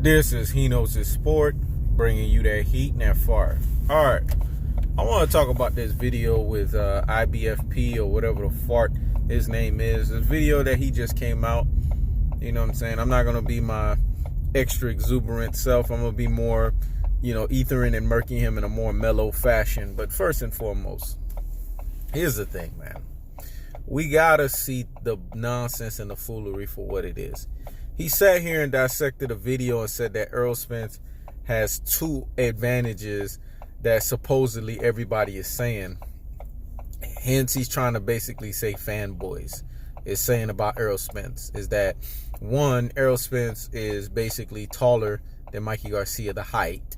This is He Knows His Sport, bringing you that heat and that fire. All right, I want to talk about this video with IBFP or whatever the fart his name is. This video that he just came out. You know what I'm saying? I'm not going to be my extra exuberant self. I'm going to be more, ethering and murking him in a more mellow fashion. But first and foremost, here's the thing, man. We got to see the nonsense and the foolery for what it is. He sat here and dissected a video and said that Errol Spence has two advantages that supposedly everybody is saying. Hence, he's trying to basically say fanboys is saying about Errol Spence is that, one, Errol Spence is basically taller than Mikey Garcia, the height.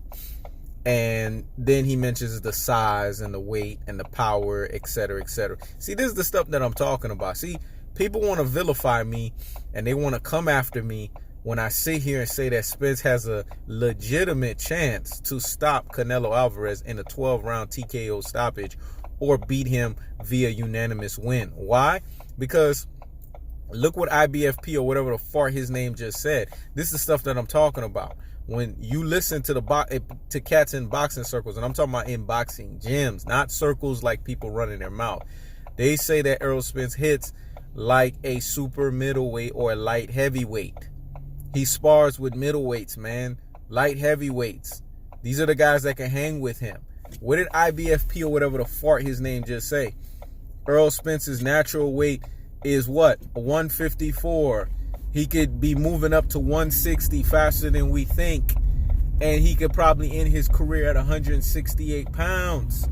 And then he mentions the size and the weight and the power, etc., etc. See, this is the stuff that I'm talking about. See, people want to vilify me and they want to come after me when I sit here and say that Spence has a legitimate chance to stop Canelo Alvarez in a 12-round TKO stoppage or beat him via unanimous win. Why? Because look what IBFP or whatever the fart his name just said. This is the stuff that I'm talking about. When you listen to cats in boxing circles, and I'm talking about in boxing gyms, not circles like people running their mouth. They say that Errol Spence hits like a super middleweight or a light heavyweight. He spars with middleweights, man. Light heavyweights. These are the guys that can hang with him. What did IBFP or whatever the fart his name just say? Errol Spence's natural weight is what? 154. He could be moving up to 160 faster than we think. And he could probably end his career at 168 pounds.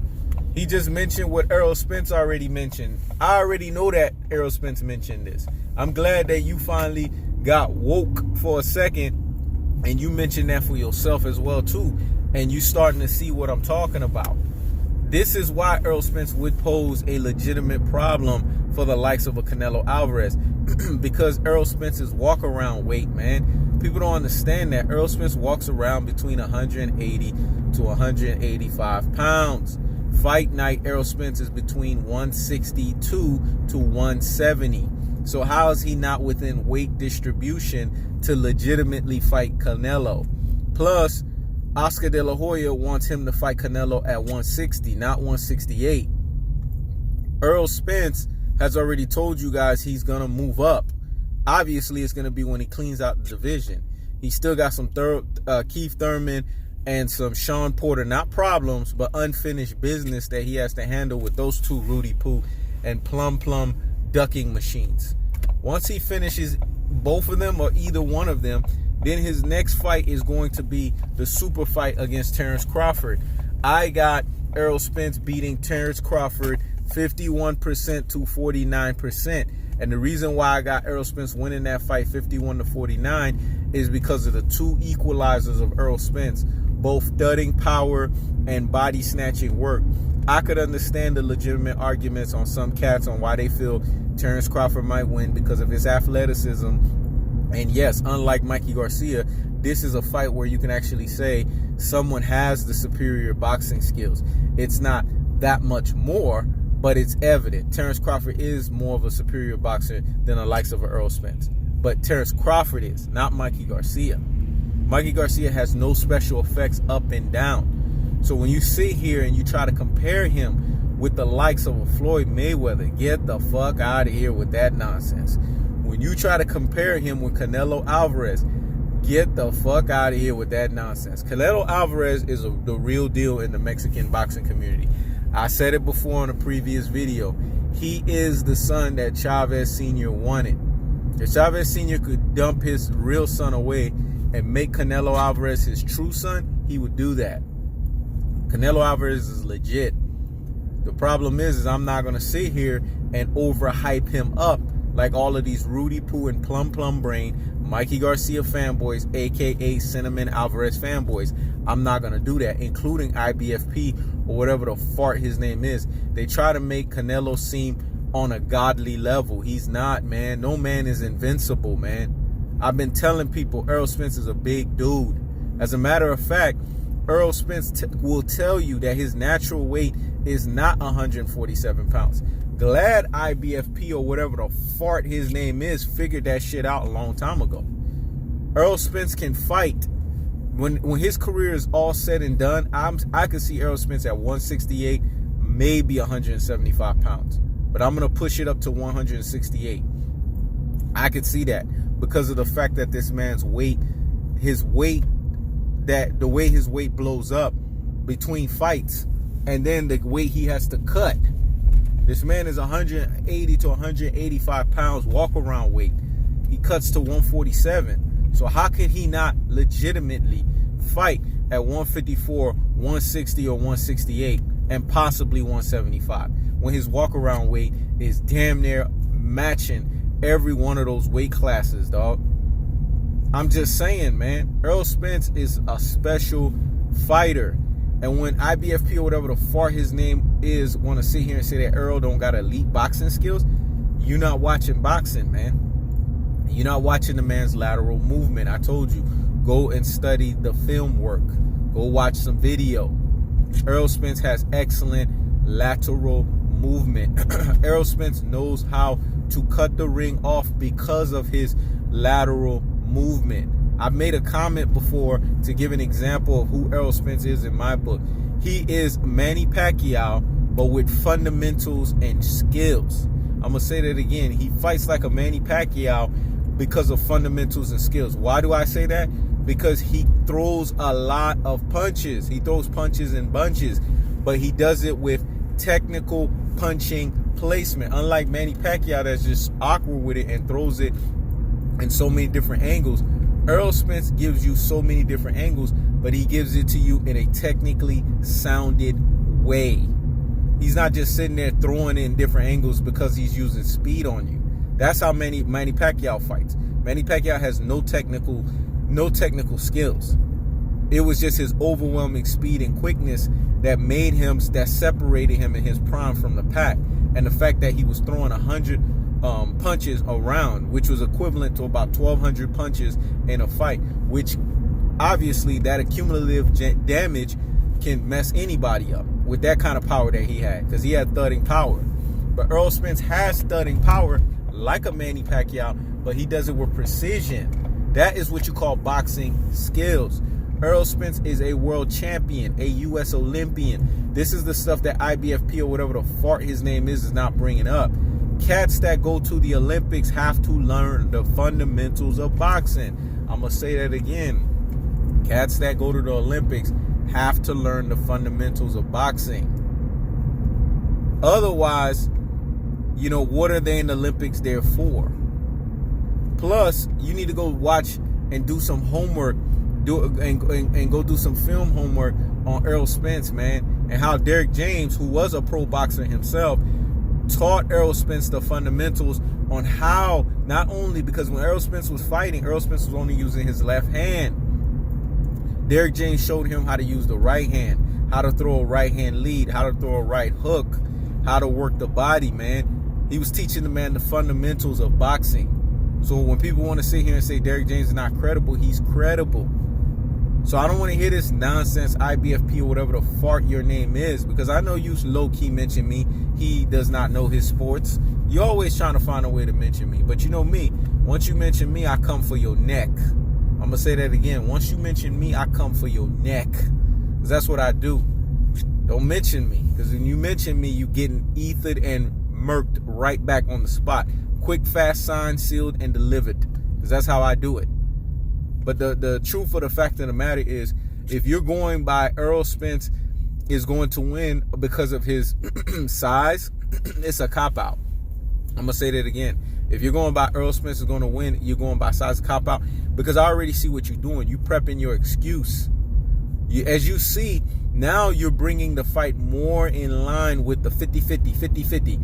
He just mentioned what Errol Spence already mentioned. I already know that Errol Spence mentioned this. I'm glad that you finally got woke for a second and you mentioned that for yourself as well too. And you starting to see what I'm talking about. This is why Errol Spence would pose a legitimate problem for the likes of a Canelo Alvarez. Because Errol Spence's walk around weight, man. People don't understand that Errol Spence walks around between 180 to 185 pounds. Fight night, Errol Spence is between 162 to 170. So how is he not within weight distribution to legitimately fight Canelo? Plus, Oscar De La Hoya wants him to fight Canelo at 160, not 168. Errol Spence has already told you guys he's going to move up. Obviously, it's going to be when he cleans out the division. He still got some Keith Thurman and some Sean Porter, not problems, but unfinished business that he has to handle with those two Rudy Poo and Plum ducking machines. Once he finishes both of them or either one of them, then his next fight is going to be the super fight against Terrence Crawford. I got Errol Spence beating Terrence Crawford 51% to 49%. And the reason why I got Errol Spence winning that fight 51 to 49 is because of the two equalizers of Errol Spence, both thudding power and body snatching work. I could understand the legitimate arguments on some cats on why they feel Terrence Crawford might win because of his athleticism. And yes, unlike Mikey Garcia, this is a fight where you can actually say someone has the superior boxing skills. It's not that much more, but it's evident. Terrence Crawford is more of a superior boxer than the likes of Errol Spence. But Terrence Crawford is, not Mikey Garcia. Mikey Garcia has no special effects up and down. So when you sit here and you try to compare him with the likes of a Floyd Mayweather, get the fuck out of here with that nonsense. When you try to compare him with Canelo Alvarez, get the fuck out of here with that nonsense. Canelo Alvarez is the real deal in the Mexican boxing community. I said it before in a previous video. He is the son that Chavez Sr. wanted. If Chavez Sr. could dump his real son away and make Canelo Alvarez his true son, he would do that. Canelo Alvarez is legit. The problem is I'm not going to sit here and overhype him up like all of these Rudy Poo and Plum Brain, Mikey Garcia fanboys, aka Cinnamon Alvarez fanboys. I'm not going to do that, including IBFP or whatever the fart his name is. They try to make Canelo seem on a godly level. He's not, man. No man is invincible, man. I've been telling people Errol Spence is a big dude. As a matter of fact, Errol Spence will tell you that his natural weight is not 147 pounds. Glad IBFP or whatever the fart his name is figured that shit out a long time ago. Errol Spence can fight When his career is all said and done, I could see Errol Spence at 168, maybe 175 pounds. But I'm going to push it up to 168. I could see that because of the fact that this man's weight, the way his weight blows up between fights and then the weight he has to cut. This man is 180 to 185 pounds walk around weight. He cuts to 147. So how can he not legitimately fight at 154, 160, or 168 and possibly 175 when his walk around weight is damn near matching every one of those weight classes, dog? I'm just saying, man. Errol Spence is a special fighter. And when IBFP or whatever the fart his name is want to sit here and say that Errol don't got elite boxing skills, you're not watching boxing, man. You're not watching the man's lateral movement. I told you, go and study the film work. Go watch some video. Errol Spence has excellent lateral movement. Errol Spence knows how to cut the ring off because of his lateral movement. I've made a comment before to give an example of who Errol Spence is in my book. He is Manny Pacquiao, but with fundamentals and skills. I'm going to say that again. He fights like a Manny Pacquiao because of fundamentals and skills. Why do I say that? Because he throws a lot of punches. He throws punches in bunches, but he does it with technical punching placement. Unlike Manny Pacquiao that's just awkward with it and throws it in so many different angles, Errol Spence gives you so many different angles, but he gives it to you in a technically sounded way. He's not just sitting there throwing in different angles because he's using speed on you. That's how Manny Pacquiao fights. Manny Pacquiao has no technical skills. It was just his overwhelming speed and quickness that separated him in his prime from the pack. And the fact that he was throwing 100 punches around, which was equivalent to about 1,200 punches in a fight, which obviously that accumulative damage can mess anybody up with that kind of power that he had, because he had thudding power. But Errol Spence has thudding power like a Manny Pacquiao, but he does it with precision. That is what you call boxing skills. Errol Spence is a world champion, a U.S. Olympian. This is the stuff that IBFP or whatever the fart his name is not bringing up. Cats that go to the Olympics have to learn the fundamentals of boxing. I'm going to say that again. Cats that go to the Olympics have to learn the fundamentals of boxing. Otherwise, you know, what are they in the Olympics there for? Plus, you need to go watch and do some homework, and go do some film homework on Errol Spence, man, and how Derrick James, who was a pro boxer himself, taught Errol Spence the fundamentals on how, not only because when Errol Spence was fighting, Errol Spence was only using his left hand. Derrick James showed him how to use the right hand, how to throw a right hand lead, how to throw a right hook, how to work the body, man. He was teaching the man the fundamentals of boxing. So when people want to sit here and say Derrick James is not credible, he's credible. So I don't want to hear this nonsense IBFP or whatever the fart your name is, because I know you low-key mention me. He does not know his sports. You're always trying to find a way to mention me. But you know me. Once you mention me, I come for your neck. I'm going to say that again. Once you mention me, I come for your neck. Because that's what I do. Don't mention me. Because when you mention me, you getting ethered and murked right back on the spot. Quick, fast, signed, sealed, and delivered. Because that's how I do it. But the truth of the fact of the matter is, if you're going by Errol Spence is going to win because of his size, it's a cop-out. I'm going to say that again. If you're going by Errol Spence is going to win, you're going by size, cop-out. Because I already see what you're doing. You prepping your excuse. As you see, now you're bringing the fight more in line with the 50-50, 50-50.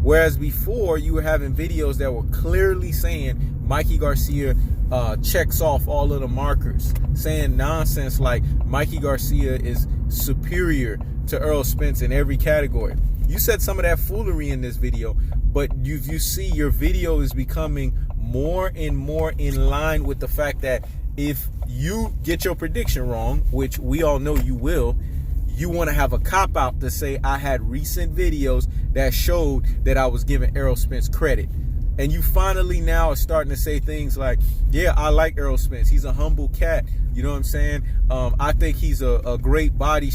Whereas before, you were having videos that were clearly saying Mikey Garcia checks off all of the markers, saying nonsense like Mikey Garcia is superior to Errol Spence in every category. You said some of that foolery in this video, but you see your video is becoming more and more in line with the fact that if you get your prediction wrong, which we all know you will, you want to have a cop-out to say I had recent videos that showed that I was giving Errol Spence credit. And you finally now are starting to say things like, yeah, I like Errol Spence. He's a humble cat. You know what I'm saying? I think he's a great body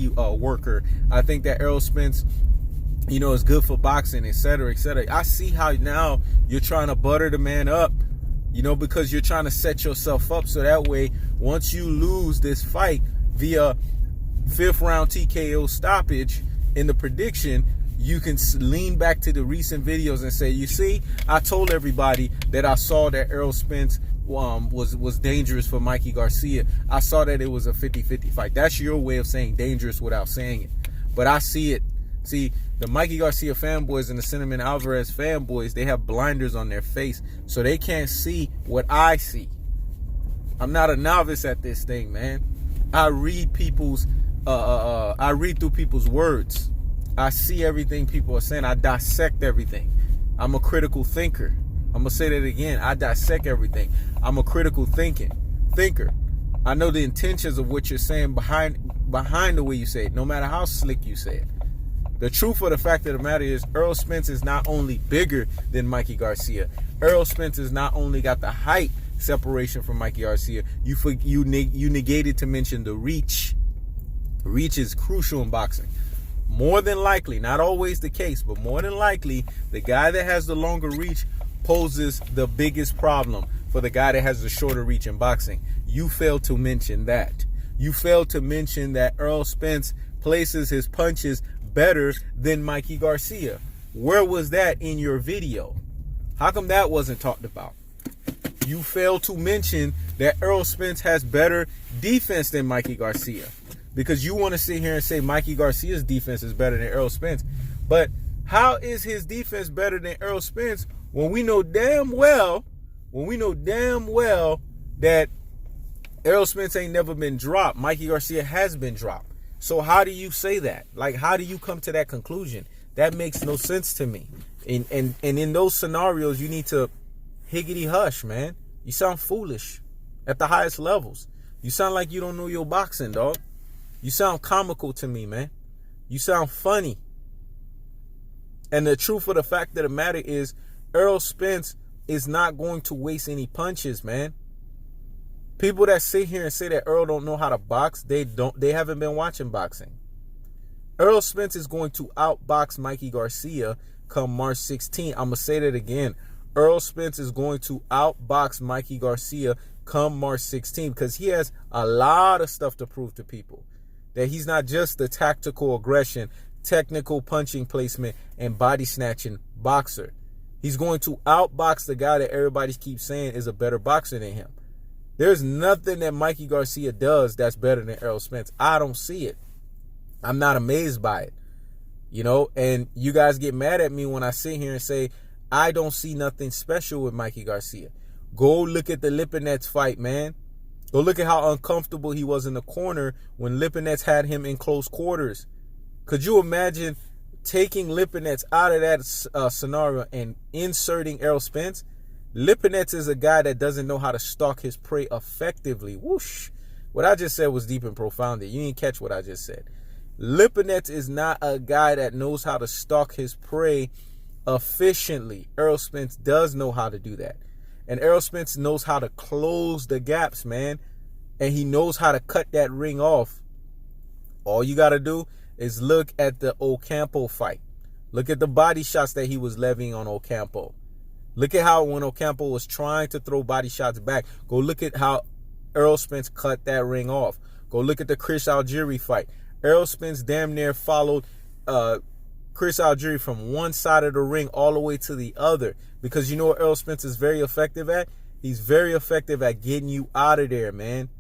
worker. I think that Errol Spence, you know, is good for boxing, etc., etc. I see how now you're trying to butter the man up, you know, because you're trying to set yourself up so that way, once you lose this fight via 5th round TKO stoppage in the prediction, you can lean back to the recent videos and say, you see, I told everybody that I saw that Errol Spence was dangerous for Mikey Garcia. I saw that it was a 50-50 fight. That's your way of saying dangerous without saying it. But I see it. See, the Mikey Garcia fanboys and the Cinnamon Alvarez fanboys, they have blinders on their face, so they can't see what I see. I'm not a novice at this thing, man. I read people's, I read through people's words. I see everything people are saying. I dissect everything. I'm a critical thinker. I'm gonna say that again. I dissect everything. I'm a critical thinker. I know the intentions of what you're saying behind the way you say it, no matter how slick you say it. The truth of the fact of the matter is, Errol Spence is not only bigger than Mikey Garcia. Errol Spence has not only got the height separation from Mikey Garcia. You negated to mention the reach. Reach is crucial in boxing. More than likely, not always the case, but more than likely, the guy that has the longer reach poses the biggest problem for the guy that has the shorter reach in boxing. You failed to mention that. You failed to mention that Errol Spence places his punches better than Mikey Garcia. Where was that in your video? How come that wasn't talked about? You failed to mention that Errol Spence has better defense than Mikey Garcia. Because you want to sit here and say Mikey Garcia's defense is better than Errol Spence. But how is his defense better than Errol Spence when we know damn well that Errol Spence ain't never been dropped? Mikey Garcia has been dropped. So how do you say that? Like, how do you come to that conclusion? That makes no sense to me. And in those scenarios, you need to higgity hush, man. You sound foolish at the highest levels. You sound like you don't know your boxing, dog. You sound comical to me, man. You sound funny. And the truth of the fact of the matter is, Errol Spence is not going to waste any punches, man. People that sit here and say that Errol don't know how to box, they haven't been watching boxing. Errol Spence is going to outbox Mikey Garcia come March 16. I'm going to say that again. Errol Spence is going to outbox Mikey Garcia come March 16 because he has a lot of stuff to prove to people. That he's not just the tactical aggression, technical punching placement, and body snatching boxer. He's going to outbox the guy that everybody keeps saying is a better boxer than him. There's nothing that Mikey Garcia does that's better than Errol Spence. I don't see it. I'm not amazed by it. You know, and you guys get mad at me when I sit here and say, I don't see nothing special with Mikey Garcia. Go look at the Lipinets fight, man. Go look at how uncomfortable he was in the corner when Lipinets had him in close quarters. Could you imagine taking Lipinets out of that scenario and inserting Errol Spence? Lipinets is a guy that doesn't know how to stalk his prey effectively. Whoosh. What I just said was deep and profound. You didn't catch what I just said. Lipinets is not a guy that knows how to stalk his prey efficiently. Errol Spence does know how to do that. And Errol Spence knows how to close the gaps, man. And he knows how to cut that ring off. All you got to do is look at the Ocampo fight. Look at the body shots that he was levying on Ocampo. Look at how when Ocampo was trying to throw body shots back, go look at how Errol Spence cut that ring off. Go look at the Chris Algieri fight. Errol Spence damn near followed Chris Algieri from one side of the ring all the way to the other. Because you know what Errol Spence is very effective at? He's very effective at getting you out of there, man.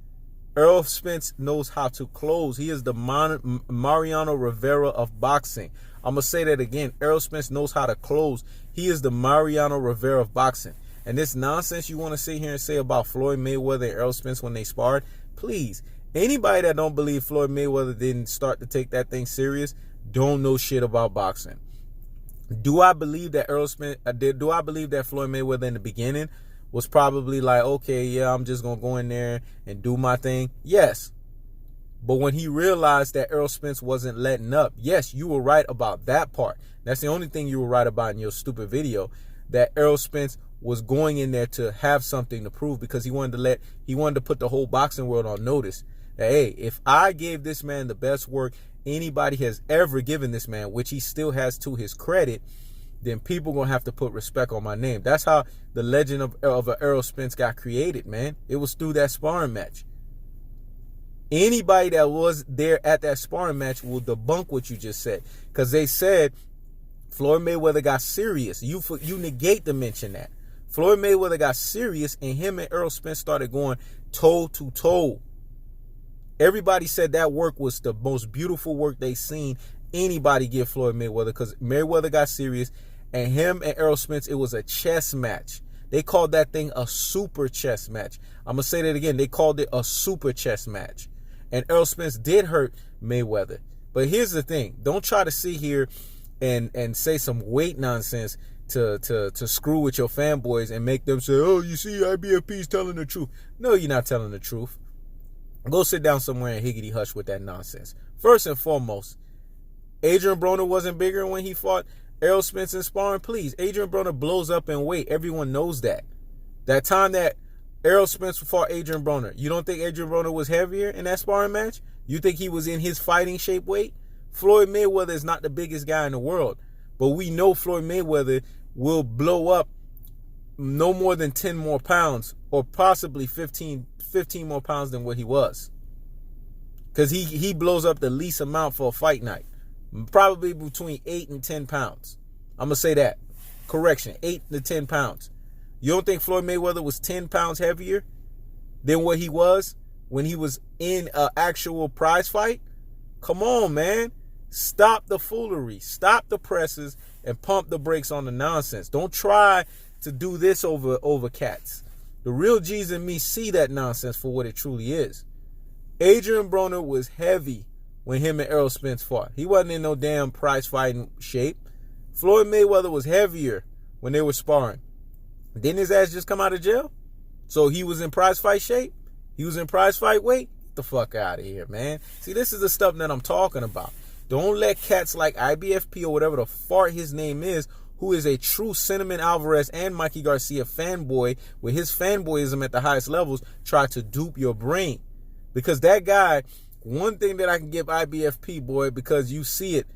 Errol Spence knows how to close. He is the Mariano Rivera of boxing. I'm going to say that again. Errol Spence knows how to close. He is the Mariano Rivera of boxing. And this nonsense you want to sit here and say about Floyd Mayweather and Errol Spence when they sparred, please, anybody that don't believe Floyd Mayweather didn't start to take that thing serious don't know shit about boxing. Do I believe that do I believe that Floyd Mayweather in the beginning was probably like, okay, yeah, I'm just going to go in there and do my thing? Yes. But when he realized that Errol Spence wasn't letting up, yes, you were right about that part. That's the only thing you were right about in your stupid video. that Errol Spence was going in there to have something to prove, because he wanted to put the whole boxing world on notice that, hey, if I gave this man the best work anybody has ever given this man, which he still has to his credit, then people gonna have to put respect on my name. That's how the legend of Errol Spence got created, man. It was through that sparring match. Anybody that was there at that sparring match will debunk what you just said, because they said Floyd Mayweather got serious. You negate to mention that. Floyd Mayweather got serious, and him and Errol Spence started going toe to toe. Everybody said that work was the most beautiful work they seen anybody give Floyd Mayweather, because Mayweather got serious, and him and Errol Spence, it was a chess match. They called that thing a super chess match. I'm going to say that again. They called it a super chess match. And Errol Spence did hurt Mayweather. But here's the thing. Don't try to sit here and say some weight nonsense to screw with your fanboys and make them say, oh, you see, IBFP is telling the truth. No, you're not telling the truth. Go sit down somewhere and higgity hush with that nonsense. First and foremost, Adrian Broner wasn't bigger when he fought Errol Spence in sparring. Please, Adrian Broner blows up in weight. Everyone knows that. That time that Errol Spence fought Adrian Broner, you don't think Adrian Broner was heavier in that sparring match? You think he was in his fighting shape weight? Floyd Mayweather is not the biggest guy in the world, but we know Floyd Mayweather will blow up no more than 10 more pounds, or possibly 15 more pounds than what he was. Because he blows up the least amount for a fight night. Probably between 8 and 10 pounds. I'm going to say that. Correction, 8 to 10 pounds. You don't think Floyd Mayweather was 10 pounds heavier than what he was when he was in an actual prize fight? Come on, man. Stop the foolery. Stop the presses and pump the brakes on the nonsense. Don't try to do this over cats. The real G's in me see that nonsense for what it truly is. Adrian Broner was heavy when him and Errol Spence fought. He wasn't in no damn prize fighting shape. Floyd Mayweather was heavier when they were sparring. Didn't his ass just come out of jail? So he was in prize fight shape? He was in prize fight weight? Get the fuck out of here, man. See, this is the stuff that I'm talking about. Don't let cats like IBFP or whatever the fart his name is, who is a true Cinnamon Alvarez and Mikey Garcia fanboy with his fanboyism at the highest levels, try to dupe your brain. Because that guy, one thing that I can give IBFP, boy, because you see it,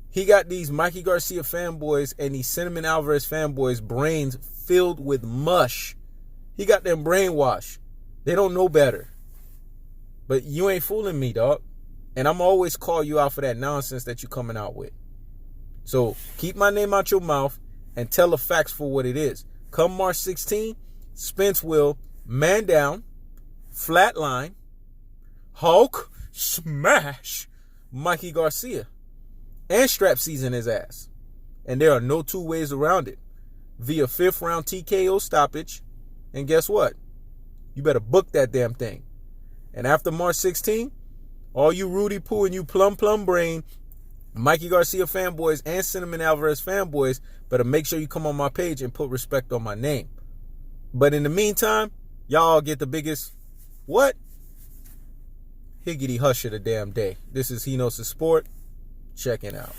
he got these Mikey Garcia fanboys and these Cinnamon Alvarez fanboys' brains filled with mush. He got them brainwashed. They don't know better. But you ain't fooling me, dog. And I'm always call you out for that nonsense that you coming out with. So keep my name out your mouth and tell the facts for what it is. Come March 16, Spence will man down, flatline, Hulk smash Mikey Garcia and strap season his ass. And there are no two ways around it. Via 5th round TKO stoppage. And guess what? You better book that damn thing. And after March 16, all you Rudy Poo and you plum brain Mikey Garcia fanboys and Cinnamon Alvarez fanboys better make sure you come on my page and put respect on my name. But in the meantime, y'all get the biggest what? Higgity hush of the damn day. This is He Knows the Sport. Checking out.